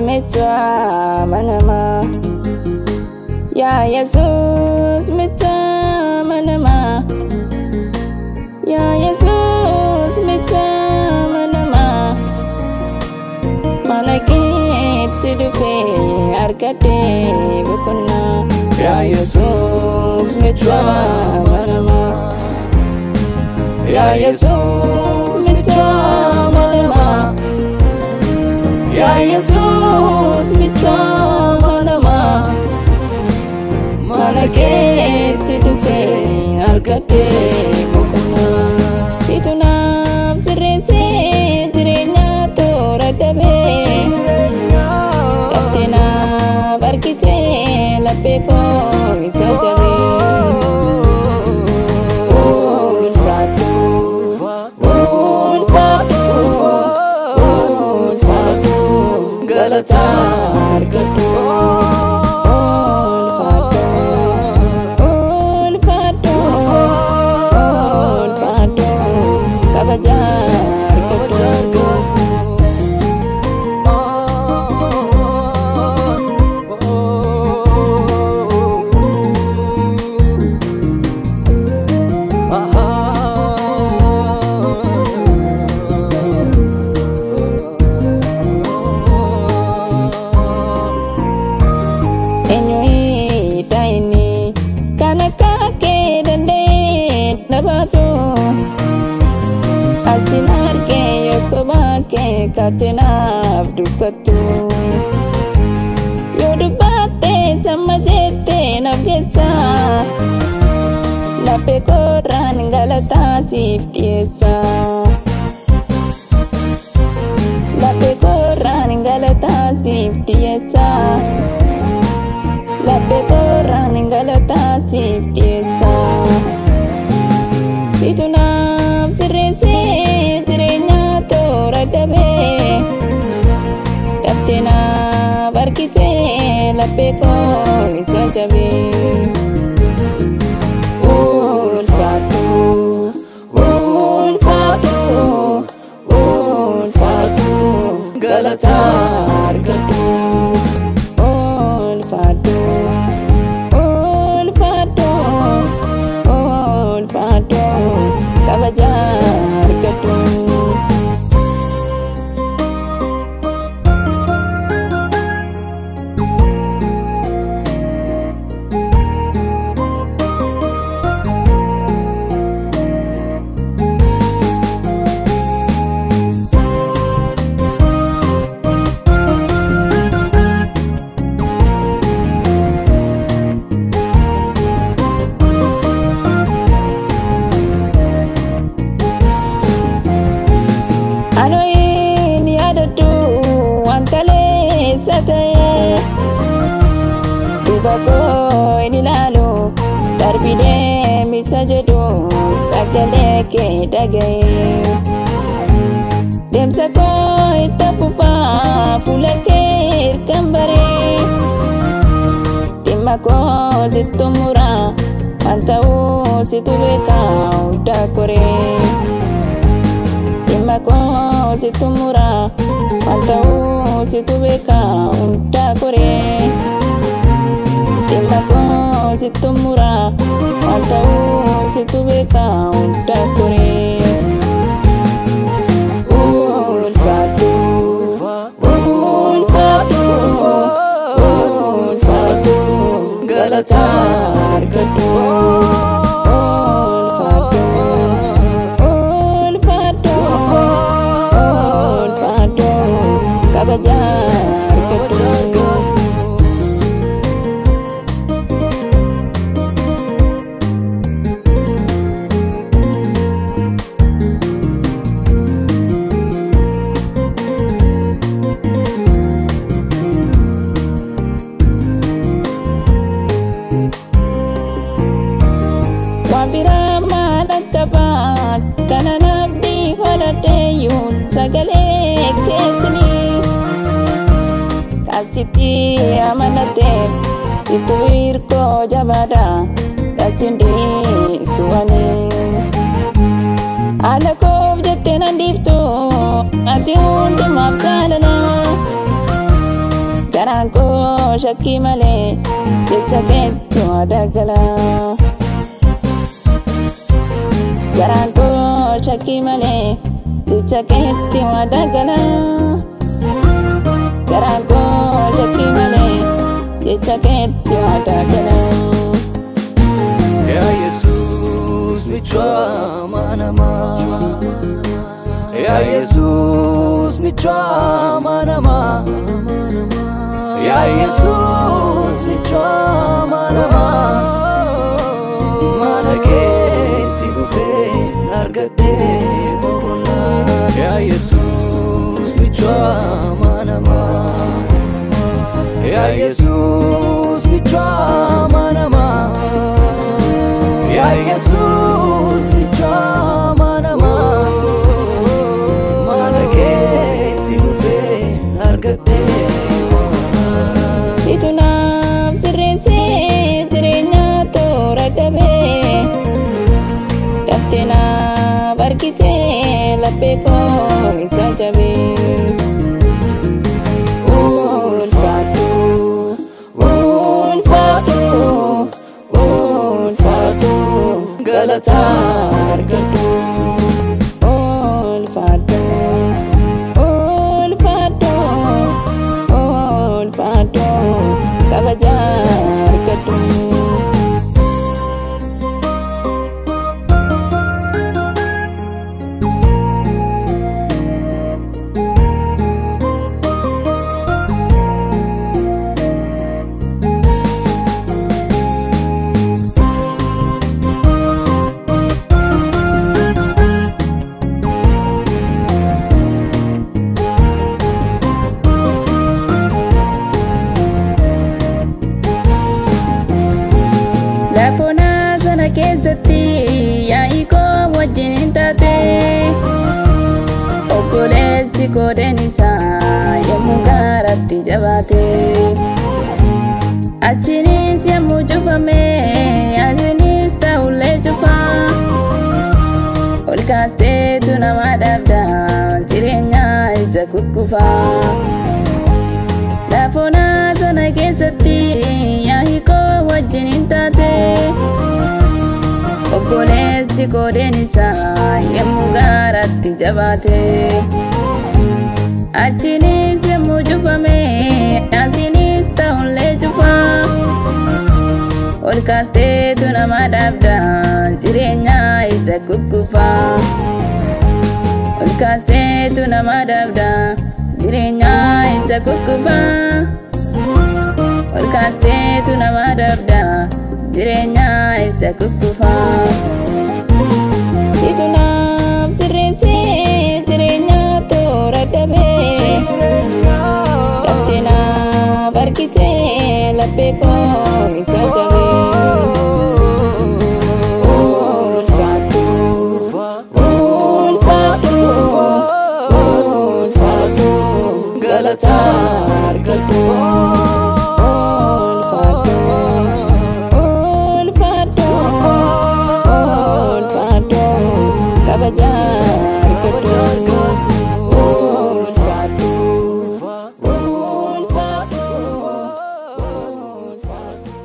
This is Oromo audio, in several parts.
Mecha manama Ya Jesus mecha manama Ya Jesus mecha manama Malaki tidufe arkate bukuna Ya Jesus mecha manama Ya Jesus mecha manama Ya Jesus mecha manama Malaki tidufe arkate bukuna Situ naf sirresi jirenya toradabe Kaftina barkite lapeko isa jabe Galatar gadu Olfado Kabajar gadu Asinar ke yokoba ke katenaf dupatu Yodubate sama jete nafgesa Lape koran galata sif tiesa Lape koran galata sif tiesa Lape koran galata sif tiesa Situ naf sirresi jirenya toradabe Kaftina barkite lapeko isa jabe Olfado Galatar gadu Olfado Kabajar gadu Anoin yadatu ankale sataye Dubako inilalo darbide misajedo sakale ke dagaye Demsako itafufa fulake irkambare Dimako zitumura antau situbeka udakore Dimako situmura antau situbeka udakore Dimako situmura antau situbeka udakore Galatar gadu Olfado Kabajar gadu sagalee keetini Kasiti amanate situ irko jabada kasindi suwani Ala kof jette nandiftu ati hundumaaf jaalala Garaan koo shakkii malee jecha keetti wadagala Garaan koo shakkii malee jecha keetti wadagala Garaan koo shakkii malee jecha keetti wadagala Ya Jesus michwa manama Ya Jesus michwa manama Ya Jesus michwa manama Manaketi dufe nargade bukuna Ya Jesus michwa manama Ya Jesus michwa manama Ya Jesus michwa manama Manaketi dufe nargade Itunaaf sirreessee jireenya toora dhabee Daftee naaf harkitee laphee koo isa jabee Ulfaadhu, ulfaadhu, ulfaadhu galata argadhu Ulfaadhu, ulfaadhu, ulfaadhu kabaja argadhu Lafona sana keessatti yaa'ii koo wajjin hin taate Obboleessi koodeen isaa yommuu gaaratti jabaate Achinis yommuu cufame asinis ta'ullee cufa Ol kaasteetu nama dhabda jireenya isa kukkufa Lafona sana keessatti yaa'ii koo wajjin hin taate Obboleessi koodeen isaa yommuu gaaratti jabaate Achinis yommuu cufame asinis ta'ullee cufa Ol kaasteetu nama dhabda jireenya isa kukkufa Ol kaasteetu nama dhabda jireenya isa kukkufa Ol kaasteetu nama dhabda jireenya isa kukkufa Itunaaf sirreessee jireenya toora dhabee Daftee naaf harkitee laphee koo isa jabee Ulfaadhu, ulfaadhu, ulfaadhu galata argadhu Ulfaadhu, ulfaadhu, ulfaadhu kabaja argadhu Ulfaadhu, ulfaadhu, ulfaadhu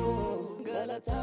galata